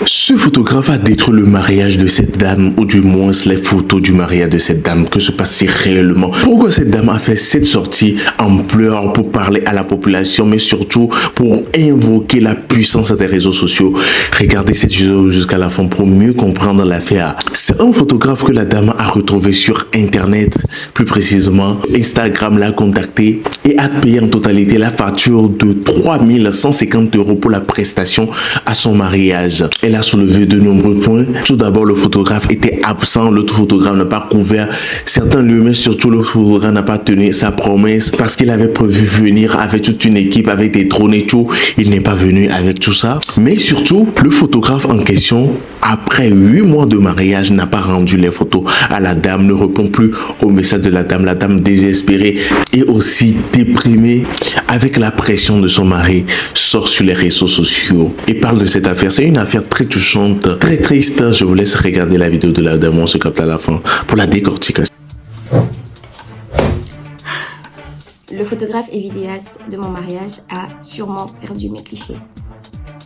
Ce photographe a détruit le mariage de cette dame, ou du moins les photos du mariage de cette dame. Que se passe-t-il réellement? Pourquoi cette dame a fait cette sortie en pleurs pour parler à la population, mais surtout pour invoquer la puissance des réseaux sociaux? Regardez cette vidéo jusqu'à la fin pour mieux comprendre l'affaire. C'est un photographe que la dame a retrouvé sur internet, plus précisément Instagram l'a contacté et a payé en totalité la facture de 3150 € pour la prestation à son mariage. Elle a soulevé de nombreux points. Tout d'abord, le photographe était absent, l'autre photographe n'a pas couvert certains lieux, mais surtout le photographe n'a pas tenu sa promesse parce qu'il avait prévu venir avec toute une équipe, avec des drones et tout. Il n'est pas venu avec tout ça. Mais surtout, le photographe en question, après 8 mois de mariage, n'a pas rendu les photos à la dame, ne répond plus au message de la dame désespérée et aussi déprimée avec la pression de son mari, sort sur les réseaux sociaux et parle de cette affaire. C'est une affaire très touchante, très triste. Je vous laisse regarder la vidéo de la dame, on se capte à la fin pour la décortication. Le photographe et vidéaste de mon mariage a sûrement perdu mes clichés.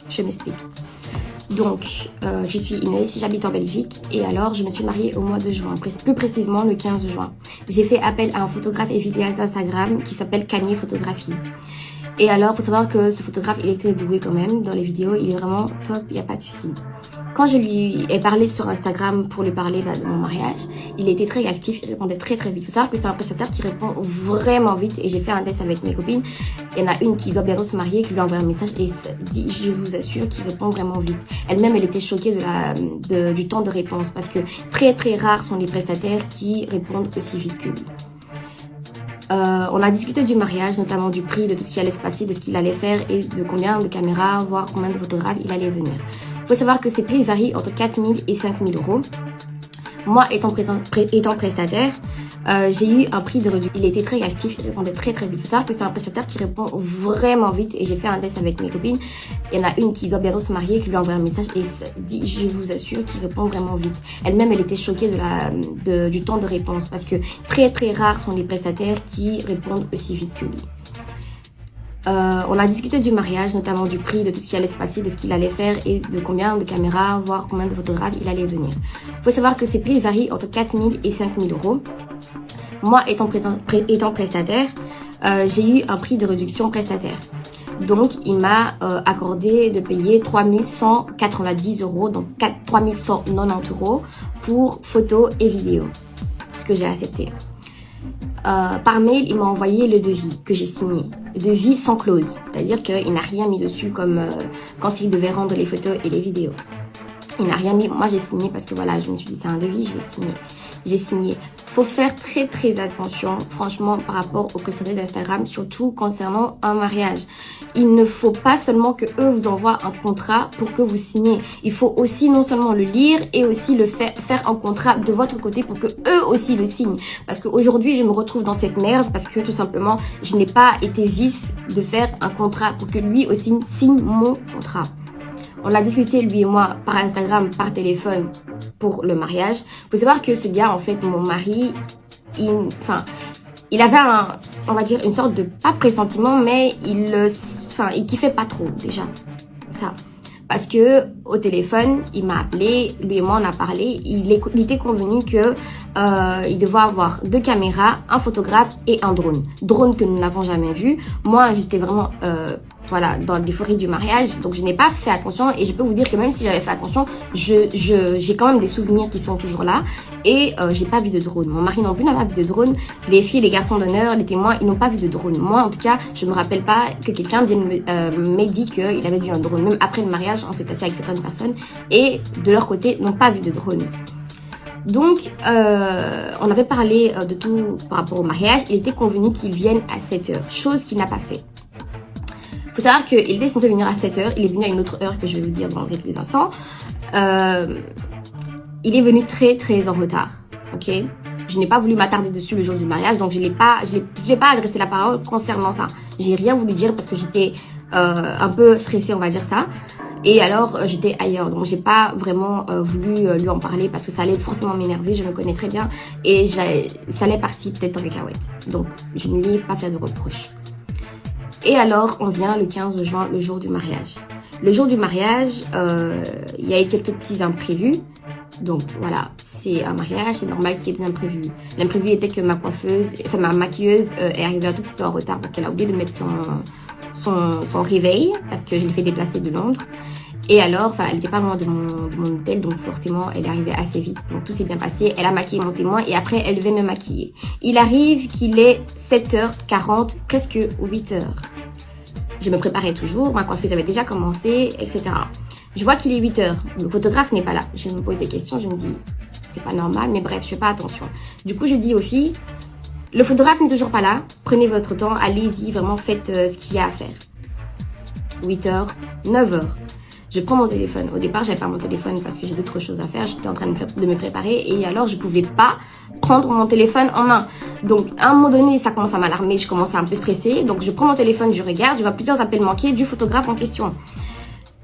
Je m'explique. Donc, je suis Inès, j'habite en Belgique et alors je me suis mariée au mois de juin, plus précisément le 15 juin. J'ai fait appel à un photographe et vidéaste d'Instagram qui s'appelle Kanye Photographie. Et alors, faut savoir que ce photographe, il était doué quand même. Dans les vidéos, il est vraiment top, il n'y a pas de souci. Quand je lui ai parlé sur Instagram pour lui parler de mon mariage, il était très actif, il répondait très vite. Il faut savoir que c'est un prestataire qui répond vraiment vite et j'ai fait un test avec mes copines. Il y en a une qui doit bientôt se marier, qui lui a envoyé un message et dit, je vous assure qu'il répond vraiment vite. Elle-même, elle était choquée du temps de réponse parce que très rares sont les prestataires qui répondent aussi vite que lui. On a discuté du mariage, notamment du prix, de tout ce qui allait se passer, de ce qu'il allait faire et de combien de caméras, voire combien de photographes il allait venir. Il faut savoir que ces prix varient entre 4 000 et 5 000 €. Moi, étant prestataire, j'ai eu un prix de réduction. Il était très actif, il répondait très vite. Il faut savoir que c'est un prestataire qui répond vraiment vite et j'ai fait un test avec mes copines. Il y en a une qui doit bientôt se marier, qui lui a envoyé un message et dit, je vous assure qu'il répond vraiment vite. Elle-même, elle était choquée du temps de réponse parce que très rares sont les prestataires qui répondent aussi vite que lui. On a discuté du mariage, notamment du prix, de tout ce qui allait se passer, de ce qu'il allait faire et de combien de caméras, voire combien de photographes il allait venir. Il faut savoir que ces prix varient entre 4 000 et 5 000 €. Moi, étant prestataire, j'ai eu un prix de réduction prestataire. Donc, il m'a accordé de payer 3 190 €, donc 3 190 € pour photos et vidéos, ce que j'ai accepté. Par mail, il m'a envoyé le devis que j'ai signé. Le devis sans clause, c'est-à-dire qu'il n'a rien mis dessus comme quand il devait rendre les photos et les vidéos. Il n'a rien mis, moi j'ai signé parce que voilà, je me suis dit c'est un devis, je vais signer. J'ai signé. Faut faire très attention, franchement, par rapport aux prestataires d'Instagram, surtout concernant un mariage. Il ne faut pas seulement que eux vous envoient un contrat pour que vous signez. Il faut aussi non seulement le lire et aussi le faire un contrat de votre côté pour que eux aussi le signent. Parce qu'aujourd'hui, je me retrouve dans cette merde parce que tout simplement, je n'ai pas été vif de faire un contrat pour que lui aussi signe mon contrat. On a discuté, lui et moi, par Instagram, par téléphone, pour le mariage. Faut savoir que ce gars, en fait, mon mari, il avait on va dire, une sorte de, pas pressentiment, mais il kiffait pas trop, déjà. Ça. Parce que, au téléphone, il m'a appelé, lui et moi, on a parlé, il était convenu que, il devait avoir 2 caméras, un photographe et un drone. Drone que nous n'avons jamais vu. Moi, j'étais vraiment, voilà, dans l'euphorie du mariage, donc je n'ai pas fait attention et je peux vous dire que même si j'avais fait attention, j'ai quand même des souvenirs qui sont toujours là et j'ai pas vu de drone. Mon mari non plus n'a pas vu de drone. Les filles, les garçons d'honneur, les témoins, ils n'ont pas vu de drone. Moi, en tout cas, je me rappelle pas que quelqu'un m'ait dit qu'il avait vu un drone. Même après le mariage, on s'est assis avec certaines personnes et de leur côté, n'ont pas vu de drone. Donc, on avait parlé de tout par rapport au mariage. Il était convenu qu'il vienne à 7 h, chose qu'il n'a pas fait. Faut savoir qu'il était censé venir à 7 h, il est venu à une autre heure que je vais vous dire dans quelques instants. Il est venu très en retard, ok? Je n'ai pas voulu m'attarder dessus le jour du mariage, donc je l'ai pas adressé la parole concernant ça. J'ai rien voulu dire parce que j'étais un peu stressée, on va dire ça. Et alors, j'étais ailleurs, donc j'ai pas vraiment voulu lui en parler parce que ça allait forcément m'énerver, je me connais très bien. Et ça allait partir peut-être en cacahuète. Donc, je ne lui ai pas fait de reproches. Et alors, on vient le 15 juin, le jour du mariage. Le jour du mariage, il y a eu quelques petits imprévus. Donc voilà, c'est un mariage, c'est normal qu'il y ait des imprévus. L'imprévu était que ma maquilleuse est arrivée un tout petit peu en retard parce qu'elle a oublié de mettre son réveil parce que je l'ai fait déplacer de Londres. Et alors, elle n'était pas loin de mon hôtel, donc forcément, elle est arrivée assez vite. Donc tout s'est bien passé. Elle a maquillé mon témoin et après, elle devait me maquiller. Il arrive qu'il est 7h40, presque 8h. Je me préparais toujours, ma coiffeuse avait déjà commencé, etc. Je vois qu'il est 8h. Le photographe n'est pas là. Je me pose des questions, je me dis, c'est pas normal, mais bref, je fais pas attention. Du coup, je dis aux filles, le photographe n'est toujours pas là. Prenez votre temps, allez-y, vraiment faites ce qu'il y a à faire. 8h, 9h. Je prends mon téléphone. Au départ, j'avais pas mon téléphone parce que j'ai d'autres choses à faire. J'étais en train de me préparer et alors je pouvais pas prendre mon téléphone en main. Donc, à un moment donné, ça commence à m'alarmer. Je commence à un peu stresser. Donc, je prends mon téléphone, je regarde. Je vois plusieurs appels manqués du photographe en question.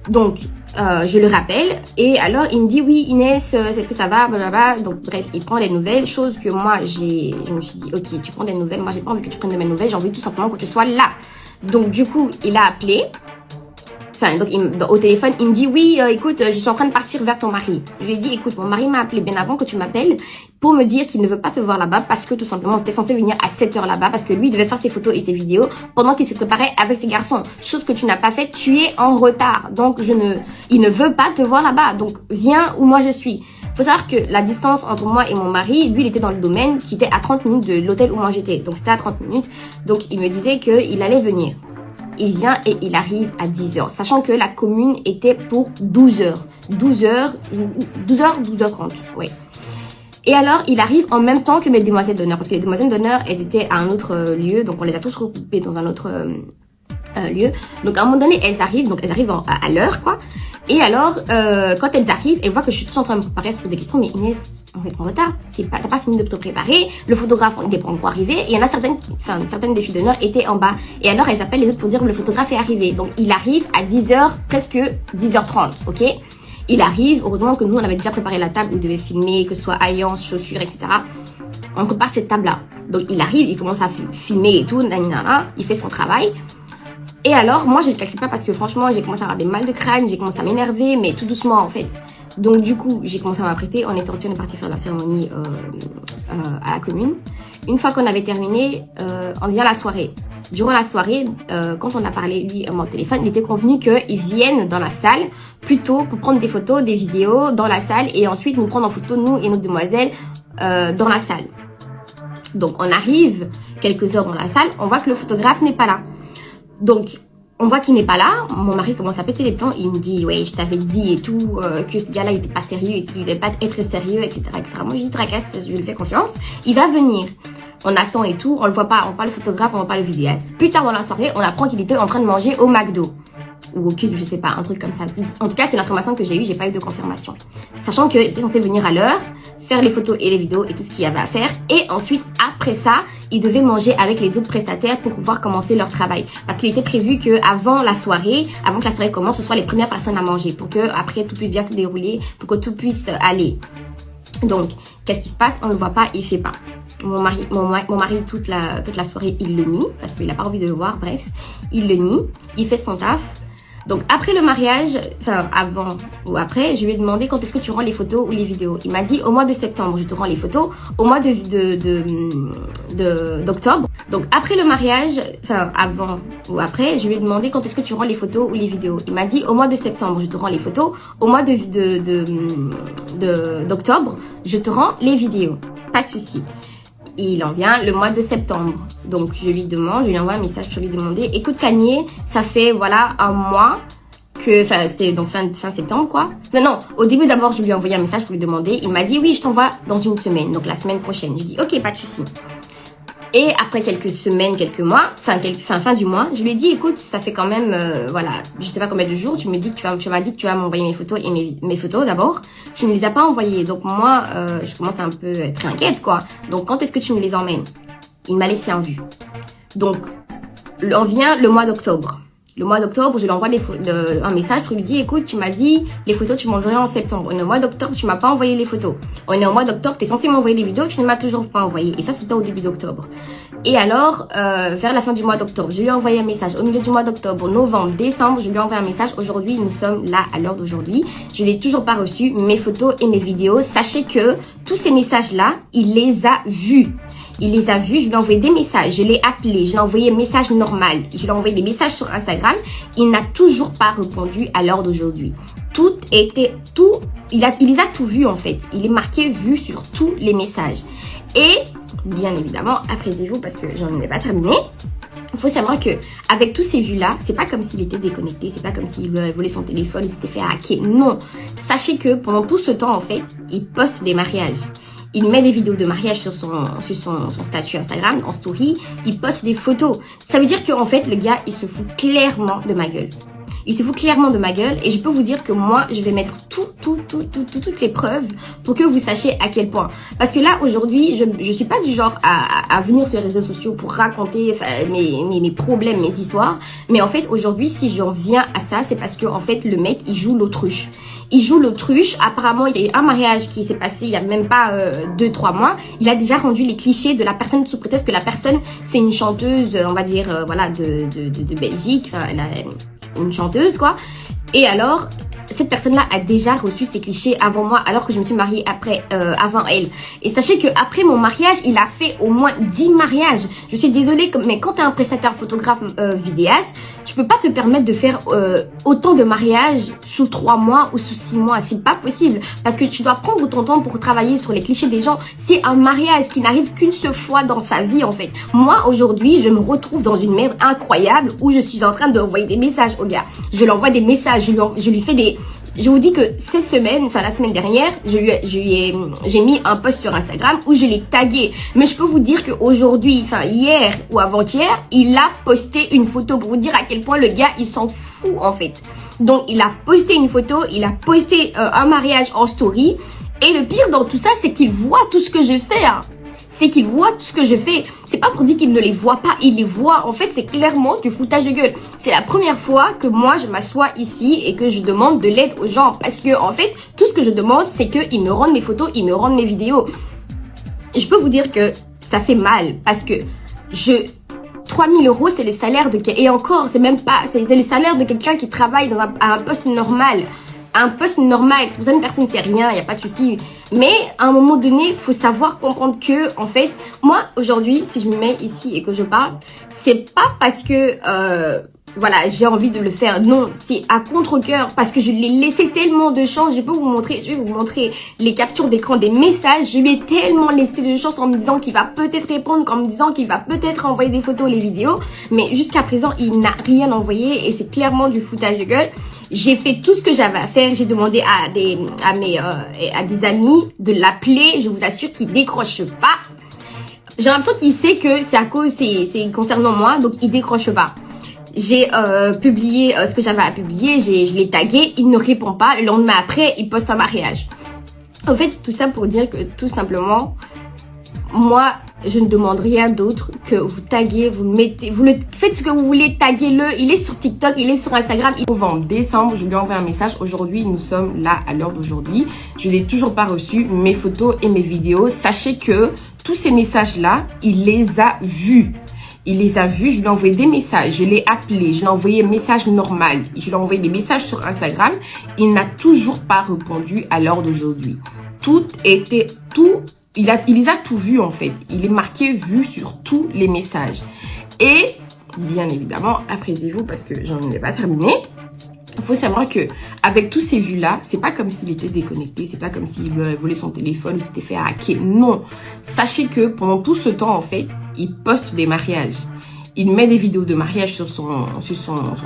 Donc, je le rappelle et alors il me dit oui Inès, c'est ce que ça va, blablabla. Donc bref, il prend les nouvelles, chose que moi je me suis dit ok, tu prends des nouvelles, moi j'ai pas envie que tu prennes de mes nouvelles, j'ai envie tout simplement que tu sois là. Donc du coup, il a appelé. Donc au téléphone, il me dit oui, écoute, je suis en train de partir vers ton mari. Je lui ai dit écoute, mon mari m'a appelé bien avant que tu m'appelles pour me dire qu'il ne veut pas te voir là-bas parce que tout simplement, tu es censé venir à 7h là-bas parce que lui devait faire ses photos et ses vidéos pendant qu'il s'est préparé avec ses garçons. Chose que tu n'as pas fait, tu es en retard. Donc il ne veut pas te voir là-bas. Donc viens où moi je suis. Faut savoir que la distance entre moi et mon mari, lui, il était dans le domaine qui était à 30 minutes de l'hôtel où moi j'étais. Donc c'était à 30 minutes. Donc il me disait qu'il allait venir. Il vient et il arrive à 10h, sachant que la commune était pour 12h. 12h30, oui. Et alors, il arrive en même temps que mes demoiselles d'honneur, parce que les demoiselles d'honneur, elles étaient à un autre lieu, donc on les a tous regroupées dans un autre lieu. Donc à un moment donné, elles arrivent à l'heure, quoi. Et alors, quand elles arrivent, elles voient que je suis toujours en train de me préparer, elles se posent des questions, mais Inès, on est en retard, t'as pas fini de te préparer, le photographe, il n'est pas encore arrivé, et il y en a certaines des filles d'honneur étaient en bas, et alors elles appellent les autres pour dire que le photographe est arrivé, donc il arrive à 10h, presque 10h30, ok? Il arrive, heureusement que nous, on avait déjà préparé la table où il devait filmer, que ce soit alliance, chaussures, etc. On prépare cette table-là, donc il arrive, il commence à filmer et tout, il fait son travail. Et alors, moi, je ne le calcule pas parce que franchement, j'ai commencé à avoir des mal de crâne, j'ai commencé à m'énerver, mais tout doucement, en fait. Donc, du coup, j'ai commencé à m'apprêter. On est sorti, on est parti faire la cérémonie à la commune. Une fois qu'on avait terminé, on vient à la soirée. Durant la soirée, quand on a parlé, lui, à mon téléphone, il était convenu qu'ils viennent dans la salle, plutôt pour prendre des photos, des vidéos dans la salle, et ensuite nous prendre en photo, nous et nos demoiselles, dans la salle. Donc, on arrive quelques heures dans la salle, on voit que le photographe n'est pas là. Donc, on voit qu'il n'est pas là. Mon mari commence à péter les plombs. Il me dit, ouais, je t'avais dit et tout, que ce gars-là, il était pas sérieux et tout, il devait pas être sérieux, etc., etc. Moi, je dis, tracasse, je lui fais confiance. Il va venir. On attend et tout. On le voit pas. On voit pas le photographe, on voit pas le vidéaste. Plus tard dans la soirée, on apprend qu'il était en train de manger au McDo. Ou au Cube, je sais pas, un truc comme ça. En tout cas, c'est l'information que j'ai eue, j'ai pas eu de confirmation. Sachant qu'il était censé venir à l'heure, faire les photos et les vidéos et tout ce qu'il y avait à faire. Et ensuite, après ça, il devait manger avec les autres prestataires pour pouvoir commencer leur travail. Parce qu'il était prévu que avant que la soirée commence, ce soit les premières personnes à manger. Pour que après tout puisse bien se dérouler, pour que tout puisse aller. Donc, qu'est-ce qui se passe? On ne le voit pas, il fait pas. Mon mari toute la soirée, il le nie, parce qu'il n'a pas envie de le voir, bref. Il le nie, il fait son taf. Donc après le mariage, enfin avant ou après, je lui ai demandé quand est-ce que tu rends les photos ou les vidéos. Il m'a dit au mois de septembre, je te rends les photos. Au mois d'octobre. Donc après le mariage, enfin avant ou après, je lui ai demandé quand est-ce que tu rends les photos ou les vidéos. Il m'a dit au mois de septembre, je te rends les photos. Au mois d'octobre, je te rends les vidéos. Pas de souci. Il en vient le mois de septembre. Donc, je lui envoie un message pour lui demander, écoute Kanye, ça fait, voilà, un mois que, enfin, c'était donc fin septembre, quoi. Non, au début d'abord, je lui ai envoyé un message pour lui demander. Il m'a dit, oui, je t'envoie dans une semaine, donc la semaine prochaine. Je dis, ok, pas de souci. Et après quelques semaines, quelques mois, fin du mois, je lui ai dit, écoute, ça fait quand même, voilà, je sais pas combien de jours, tu m'as dit que tu vas m'envoyer mes photos et mes photos d'abord. Tu ne les as pas envoyées. Donc moi, je commence à un peu être inquiète, quoi. Donc quand est-ce que tu me les emmènes? Il m'a laissé en vue. Donc, on vient le mois d'octobre. Le mois d'octobre, je lui envoie un message pour lui dire, écoute, tu m'as dit, les photos, tu m'enverrais en septembre. On est au mois d'octobre, tu m'as pas envoyé les photos. On est au mois d'octobre, tu es censé m'envoyer les vidéos, tu ne m'as toujours pas envoyé. Et ça, c'était au début d'octobre. Et alors, vers la fin du mois d'octobre, je lui ai envoyé un message. Au milieu du mois d'octobre, novembre, décembre, je lui ai envoyé un message. Aujourd'hui, nous sommes là à l'heure d'aujourd'hui. Je n'ai toujours pas reçu mes photos et mes vidéos. Sachez que tous ces messages-là, il les a vus. Il les a vus, je lui ai envoyé des messages, je l'ai appelé, je lui ai envoyé un message normal. Je lui ai envoyé des messages sur Instagram. Il n'a toujours pas répondu à l'heure d'aujourd'hui. Il les a tout vus en fait. Il est marqué vu sur tous les messages. Et bien évidemment, apprêtez-vous parce que j'en ai pas terminé. Il faut savoir que avec tous ces vues-là, c'est pas comme s'il était déconnecté, c'est pas comme s'il avait volé son téléphone ou s'était fait hacker. Non, sachez que pendant tout ce temps en fait, il poste des mariages. Il met des vidéos de mariage sur son statut Instagram, en story. Il poste des photos. Ça veut dire qu'en fait, le gars, il se fout clairement de ma gueule. Il se fout clairement de ma gueule et je peux vous dire que moi, je vais mettre toutes les preuves pour que vous sachiez à quel point. Parce que là, aujourd'hui, je suis pas du genre à venir sur les réseaux sociaux pour raconter mes problèmes, mes histoires. Mais en fait, aujourd'hui, si j'en viens à ça, c'est parce que en fait, le mec, il joue l'autruche. Il joue l'autruche. Apparemment, il y a eu un mariage qui s'est passé il y a même pas 2-3 mois. Il a déjà rendu les clichés de la personne sous prétexte que la personne, c'est une chanteuse, on va dire, voilà, de Belgique. Enfin, elle a une chanteuse, quoi. Et alors, cette personne-là a déjà reçu ces clichés avant moi, alors que je me suis mariée avant elle. Et sachez que après mon mariage, il a fait au moins 10 mariages. Je suis désolée, mais quand t'es un prestataire photographe vidéaste, tu peux pas te permettre de faire autant de mariages sous 3 mois ou sous 6 mois. C'est pas possible. Parce que tu dois prendre ton temps pour travailler sur les clichés des gens. C'est un mariage qui n'arrive qu'une seule fois dans sa vie, en fait. Moi, aujourd'hui, je me retrouve dans une merde incroyable où je suis en train d'envoyer des messages au gars. Je lui envoie des messages, je lui fais des... Je vous dis que cette semaine, enfin la semaine dernière, j'ai mis un post sur Instagram où je l'ai tagué. Mais je peux vous dire qu'aujourd'hui, enfin hier ou avant-hier, il a posté une photo pour vous dire à quel point le gars, il s'en fout en fait. Donc il a posté une photo, il a posté un mariage en story. Et le pire dans tout ça, c'est qu'il voit tout ce que je fais. Hein. C'est qu'il voit tout ce que je fais. C'est pas pour dire qu'il ne les voit pas, il les voit. En fait, c'est clairement du foutage de gueule. C'est la première fois que moi, je m'assois ici et que je demande de l'aide aux gens. Parce que, en fait, tout ce que je demande, c'est qu'ils me rendent mes photos, ils me rendent mes vidéos. Et je peux vous dire que ça fait mal. Parce que 3000 €, c'est le salaire de... Et encore, c'est même pas... C'est le salaire de quelqu'un qui travaille dans un poste normal. Un poste normal, si vous êtes une personne, c'est rien, il n'y a pas de souci. Mais à un moment donné, il faut savoir comprendre que, en fait, moi, aujourd'hui, si je me mets ici et que je parle, c'est pas parce que, voilà, j'ai envie de le faire. Non, c'est à contre-cœur parce que je lui ai laissé tellement de chance. Je vais vous montrer les captures d'écran des messages. Je lui ai tellement laissé de chance en me disant qu'il va peut-être répondre, en me disant qu'il va peut-être envoyer des photos, les vidéos. Mais jusqu'à présent, il n'a rien envoyé et c'est clairement du foutage de gueule. J'ai fait tout ce que j'avais à faire. J'ai demandé à des amis de l'appeler. Je vous assure qu'il décroche pas. J'ai l'impression qu'il sait que c'est concernant moi, donc il décroche pas. J'ai publié ce que j'avais à publier, je l'ai tagué, il ne répond pas. Le lendemain après, il poste un mariage. En fait, tout ça pour dire que tout simplement, moi, je ne demande rien d'autre que vous taguez, faites ce que vous voulez, taguez-le. Il est sur TikTok, il est sur Instagram. Novembre, décembre, je lui ai envoyé un message. Aujourd'hui, nous sommes là à l'heure d'aujourd'hui. Je n'ai toujours pas reçu mes photos et mes vidéos. Sachez que tous ces messages-là, il les a vus. Il les a vus, je lui ai envoyé des messages, je l'ai appelé, je lui ai envoyé un message normal, je lui ai envoyé des messages sur Instagram. Il n'a toujours pas répondu à l'heure d'aujourd'hui. Il les a tout vus en fait. Il est marqué vu sur tous les messages. Et bien évidemment, apprêtez-vous parce que j'en ai pas terminé. Il faut savoir que avec tous ces vues-là, c'est pas comme s'il était déconnecté, c'est pas comme s'il avait volé son téléphone ou s'était fait hacker. Non. Sachez que pendant tout ce temps, en fait, il poste des mariages. Il met des vidéos de mariage sur son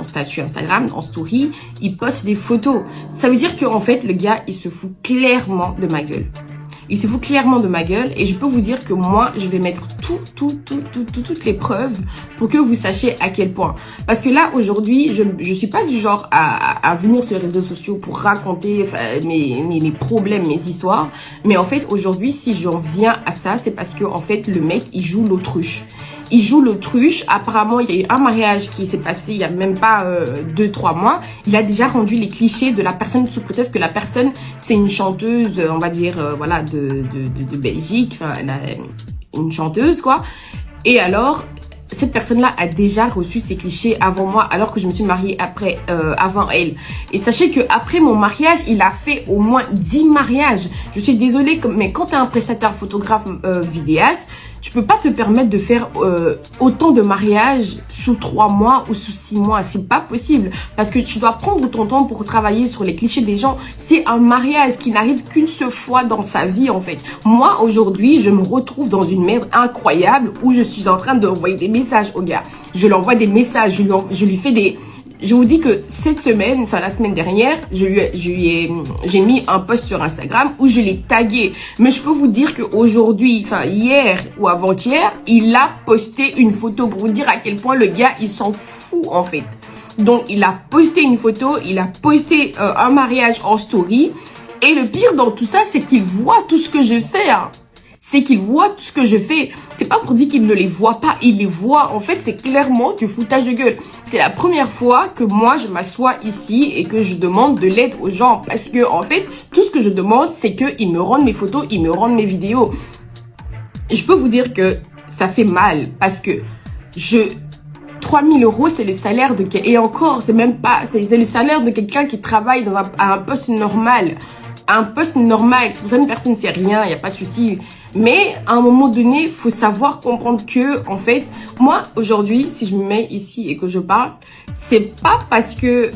statut Instagram, en story. Il poste des photos. Ça veut dire qu'en fait, le gars, il se fout clairement de ma gueule. Il se fout clairement de ma gueule et je peux vous dire que moi, je vais mettre toutes les preuves pour que vous sachiez à quel point. Parce que là, aujourd'hui, je suis pas du genre à venir sur les réseaux sociaux pour raconter mes problèmes, mes histoires. Mais en fait, aujourd'hui, si j'en viens à ça, c'est parce que en fait, le mec, il joue l'autruche. Il joue l'autruche. Apparemment, il y a eu un mariage qui s'est passé il y a même pas 2-3 mois. Il a déjà rendu les clichés de la personne sous prétexte que la personne, c'est une chanteuse, on va dire, voilà, de Belgique. Enfin, elle a une chanteuse, quoi. Et alors, cette personne-là a déjà reçu ces clichés avant moi, alors que je me suis mariée avant elle. Et sachez que après mon mariage, il a fait au moins 10 mariages. Je suis désolée, mais quand tu es un prestataire photographe vidéaste, tu peux pas te permettre de faire autant de mariages sous 3 mois ou sous 6 mois. C'est pas possible. Parce que tu dois prendre ton temps pour travailler sur les clichés des gens. C'est un mariage qui n'arrive qu'une seule fois dans sa vie, en fait. Moi, aujourd'hui, je me retrouve dans une merde incroyable où je suis en train d'envoyer des messages au gars. Je lui envoie des messages, je lui fais des... Je vous dis que cette semaine, enfin la semaine dernière, j'ai mis un post sur Instagram où je l'ai tagué. Mais je peux vous dire qu'aujourd'hui, enfin hier ou avant-hier, il a posté une photo pour vous dire à quel point le gars, il s'en fout en fait. Donc il a posté une photo, il a posté un mariage en story. Et le pire dans tout ça, c'est qu'il voit tout ce que je fais. Hein. C'est qu'il voit tout ce que je fais. C'est pas pour dire qu'il ne les voit pas, il les voit. En fait, c'est clairement du foutage de gueule. C'est la première fois que moi, je m'assois ici et que je demande de l'aide aux gens. Parce que, en fait, tout ce que je demande, c'est qu'ils me rendent mes photos, ils me rendent mes vidéos. Et je peux vous dire que ça fait mal parce que 3000 €, c'est le salaire de... Et encore, c'est même pas... C'est le salaire de quelqu'un qui travaille dans à un poste normal. Un poste normal, pour certaines personnes, c'est rien, il n'y a pas de souci. Mais à un moment donné, il faut savoir comprendre que, en fait, moi, aujourd'hui, si je me mets ici et que je parle, c'est pas parce que,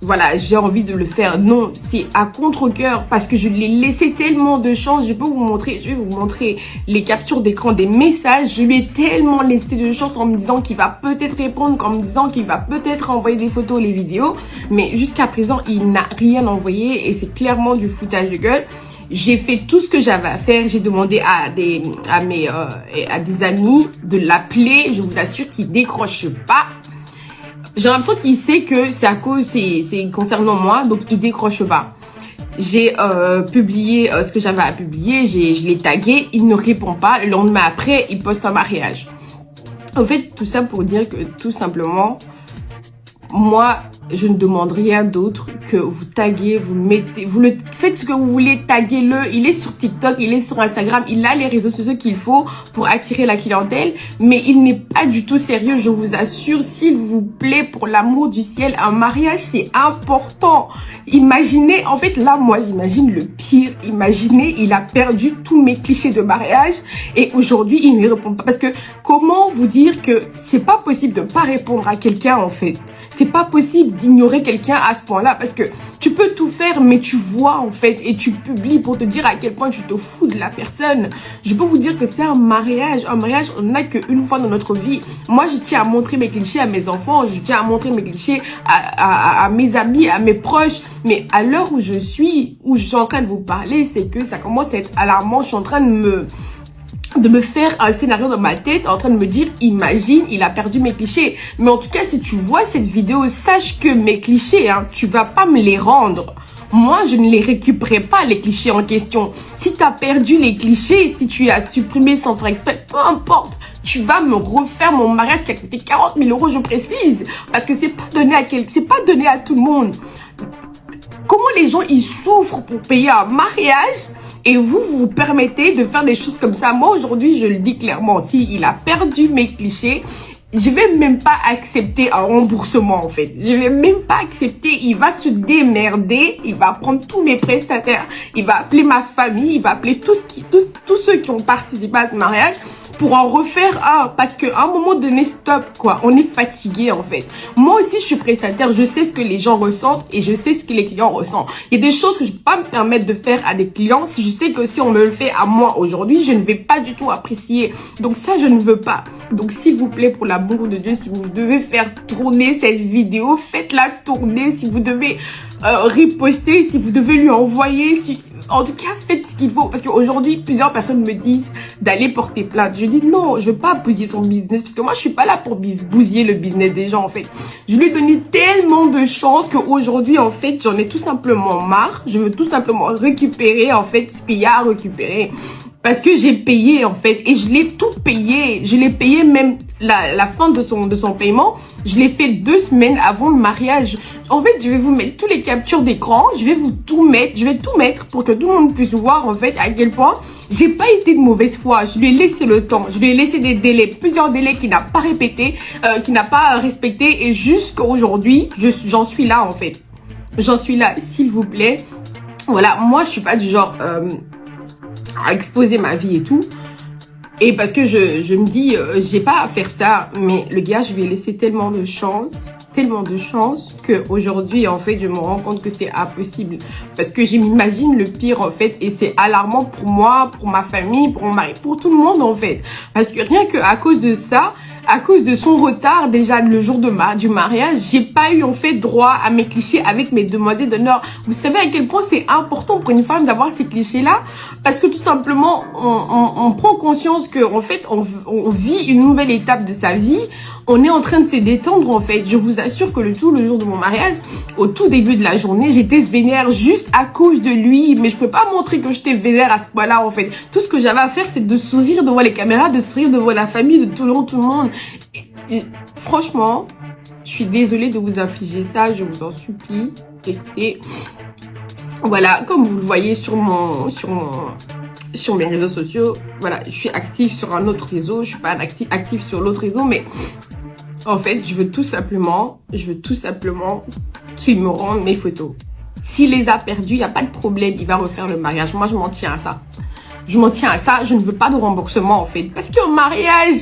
voilà, j'ai envie de le faire. Non, c'est à contre-cœur parce que je lui ai laissé tellement de chance. Je vais vous montrer les captures d'écran des messages. Je lui ai tellement laissé de chance en me disant qu'il va peut-être répondre, en me disant qu'il va peut-être envoyer des photos, les vidéos. Mais jusqu'à présent, il n'a rien envoyé et c'est clairement du foutage de gueule. J'ai fait tout ce que j'avais à faire. J'ai demandé à des amis de l'appeler. Je vous assure qu'il décroche pas. J'ai l'impression qu'il sait que c'est à cause, c'est concernant moi, donc il décroche pas. J'ai publié ce que j'avais à publier, je l'ai tagué, il ne répond pas. Le lendemain après, il poste un mariage. En fait, tout ça pour dire que tout simplement, moi, je ne demande rien d'autre que vous taguez, vous mettez, faites ce que vous voulez, taguez-le. Il est sur TikTok, il est sur Instagram, il a les réseaux sociaux qu'il faut pour attirer la clientèle, mais il n'est pas du tout sérieux, je vous assure. S'il vous plaît, pour l'amour du ciel, un mariage, c'est important. Imaginez, en fait, là, moi, j'imagine le pire. Imaginez, il a perdu tous mes clichés de mariage et aujourd'hui, il ne répond pas. Parce que comment vous dire que c'est pas possible de pas répondre à quelqu'un, en fait. C'est pas possible d'ignorer quelqu'un à ce point-là parce que tu peux tout faire mais tu vois en fait et tu publies pour te dire à quel point tu te fous de la personne. Je peux vous dire que c'est un mariage. Un mariage, on n'a qu'une fois dans notre vie. Moi, je tiens à montrer mes clichés à mes enfants, je tiens à montrer mes clichés à mes amis, à mes proches. Mais à l'heure où je suis en train de vous parler, c'est que ça commence à être alarmant. Je suis en train de me faire un scénario dans ma tête en train de me dire, imagine, il a perdu mes clichés. Mais en tout cas, si tu vois cette vidéo, sache que mes clichés, hein, tu vas pas me les rendre. Moi, je ne les récupérerai pas, les clichés en question. Si tu as perdu les clichés, si tu as supprimé sans faire exprès, peu importe, tu vas me refaire mon mariage qui a coûté 40 000 €, je précise. Parce que c'est pas donné à tout le monde. Comment les gens, ils souffrent pour payer un mariage et vous vous permettez de faire des choses comme ça. Moi, aujourd'hui, je le dis clairement, si il a perdu mes clichés, je vais même pas accepter un remboursement, en fait. Je vais même pas accepter. Il va se démerder. Il va prendre tous mes prestataires. Il va appeler ma famille. Il va appeler tous ceux qui ont participé à ce mariage pour en refaire un. Parce qu'à un moment donné, stop, quoi. On est fatigué, en fait. Moi aussi, je suis prestataire. Je sais ce que les gens ressentent et je sais ce que les clients ressentent. Il y a des choses que je peux pas me permettre de faire à des clients si je sais que si on me le fait à moi aujourd'hui, je ne vais pas du tout apprécier. Donc ça, je ne veux pas. Donc s'il vous plaît, pour l'amour de Dieu, si vous devez faire tourner cette vidéo, faites-la tourner. Si vous devez reposter, si vous devez lui envoyer, en tout cas, faites ce qu'il faut. Parce qu'aujourd'hui, plusieurs personnes me disent d'aller porter plainte. Je dis non, je veux pas bousiller son business. Parce que moi, je suis pas là pour bousiller le business des gens, en fait. Je lui ai donné tellement de chance qu'aujourd'hui, en fait, j'en ai tout simplement marre. Je veux tout simplement récupérer, en fait, ce qu'il y a à récupérer. Parce que j'ai payé, en fait. Et je l'ai tout payé. Je l'ai payé même la fin de son paiement, je l'ai fait 2 semaines avant le mariage. En fait, je vais vous mettre tous les captures d'écran, je vais tout mettre pour que tout le monde puisse voir en fait à quel point j'ai pas été de mauvaise foi. Je lui ai laissé le temps, je lui ai laissé des délais, plusieurs délais qu'il n'a pas respecté et jusqu'à aujourd'hui, j'en suis là en fait. J'en suis là, s'il vous plaît. Voilà, moi je suis pas du genre à exposer ma vie et tout. Et parce que je me dis, j'ai pas à faire ça, mais le gars, je lui ai laissé tellement de chance que aujourd'hui en fait, je me rends compte que c'est impossible. Parce que je m'imagine le pire, en fait, et c'est alarmant pour moi, pour ma famille, pour mon mari, pour tout le monde, en fait. Parce que rien que à cause de ça, à cause de son retard, déjà le jour du mariage, j'ai pas eu en fait droit à mes clichés avec mes demoiselles d'honneur. Vous savez à quel point c'est important pour une femme d'avoir ces clichés-là? Parce que tout simplement, on prend conscience que en fait, on vit une nouvelle étape de sa vie. On est en train de se détendre en fait. Je vous assure que le jour de mon mariage, au tout début de la journée, j'étais vénère juste à cause de lui. Mais je peux pas montrer que j'étais vénère à ce point-là en fait. Tout ce que j'avais à faire, c'est de sourire devant les caméras, de sourire devant la famille, de tout le monde. Et franchement, je suis désolée de vous infliger ça, je vous en supplie. Écoutez, voilà, comme vous le voyez sur mes réseaux sociaux, voilà, je suis active sur un autre réseau, je suis pas active sur l'autre réseau, mais en fait, je veux tout simplement qu'il me rende mes photos. S'il les a perdues, il n'y a pas de problème, il va refaire le mariage. Moi, je m'en tiens à ça. Je ne veux pas de remboursement en fait. Parce qu'un mariage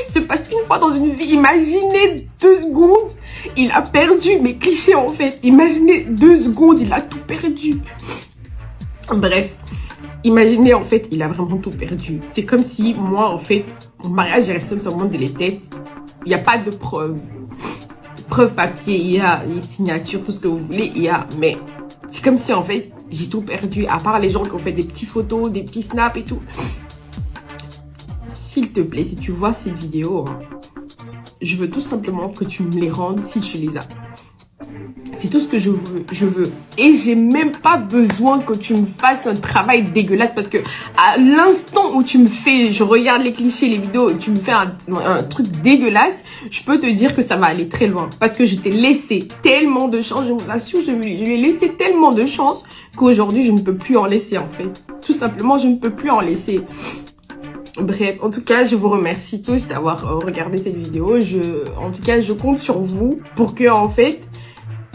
se passe une fois dans une vie. Imaginez 2 secondes, il a perdu mes clichés en fait. Imaginez 2 secondes, il a tout perdu. Bref, imaginez en fait, il a vraiment tout perdu. C'est comme si moi en fait, mon mariage est resté seulement dans les têtes. Il n'y a pas de preuve. Preuve papier, il y a les signatures, tout ce que vous voulez, il y a. Mais c'est comme si en fait, j'ai tout perdu, à part les gens qui ont fait des petites photos, des petits snaps et tout. S'il te plaît, si tu vois cette vidéo, hein, je veux tout simplement que tu me les rendes si tu les as. C'est tout ce que je veux. Et j'ai même pas besoin que tu me fasses un travail dégueulasse parce que à l'instant où je regarde les clichés, les vidéos, et tu me fais un truc dégueulasse, je peux te dire que ça va aller très loin. Parce que je t'ai laissé tellement de chance, je vous assure, je lui ai laissé tellement de chance qu'aujourd'hui, je ne peux plus en laisser en fait. Tout simplement, je ne peux plus en laisser. Bref, en tout cas, je vous remercie tous d'avoir regardé cette vidéo. En tout cas, je compte sur vous pour que, en fait,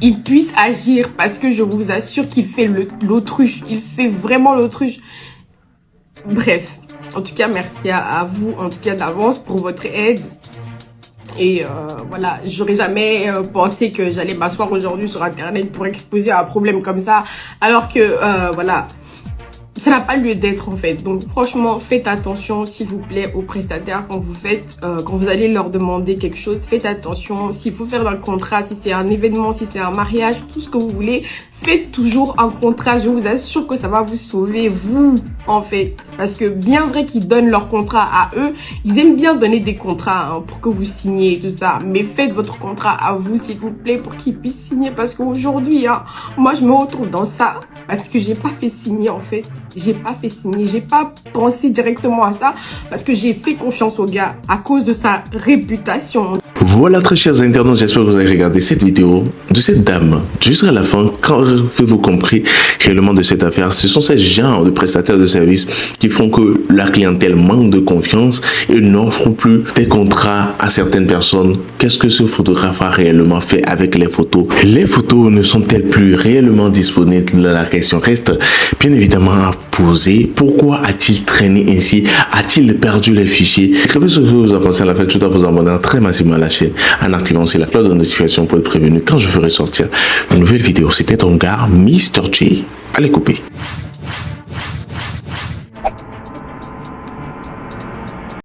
il puisse agir parce que je vous assure qu'il fait l'autruche. Il fait vraiment l'autruche. Bref, en tout cas, merci à vous, en tout cas d'avance pour votre aide. Et voilà, j'aurais jamais pensé que j'allais m'asseoir aujourd'hui sur Internet pour exposer un problème comme ça. Alors que, voilà, ça n'a pas lieu d'être en fait. Donc franchement, faites attention s'il vous plaît aux prestataires quand vous allez leur demander quelque chose. Faites attention, s'il faut faire un contrat, si c'est un événement, si c'est un mariage, tout ce que vous voulez, faites toujours un contrat. Je vous assure que ça va vous sauver vous en fait. Parce que bien vrai qu'ils donnent leur contrat à eux, ils aiment bien donner des contrats hein, pour que vous signiez et tout ça. Mais faites votre contrat à vous s'il vous plaît pour qu'ils puissent signer. Parce qu'aujourd'hui, hein, moi je me retrouve dans ça. Parce que j'ai pas fait signer en fait. J'ai pas fait signer. J'ai pas pensé directement à ça. Parce que j'ai fait confiance au gars à cause de sa réputation. Voilà très chers internautes, j'espère que vous avez regardé cette vidéo de cette dame jusqu'à la fin. Quand avez-vous compris réellement de cette affaire? Ce sont ces genres de prestataires de services qui font que la clientèle manque de confiance et n'offrent plus des contrats à certaines personnes. Qu'est-ce que ce photographe a réellement fait avec les photos? Les photos ne sont-elles plus réellement disponibles? La question reste bien évidemment à poser. Pourquoi a-t-il traîné ainsi? A-t-il perdu les fichiers? Écrivez ce que vous en pensez à la fin, tout à vous abonner très massivement à la chaîne en activant aussi la cloche de notification pour être prévenu quand je ferai sortir une nouvelle vidéo. C'était ton gars Mr. J. Allez couper.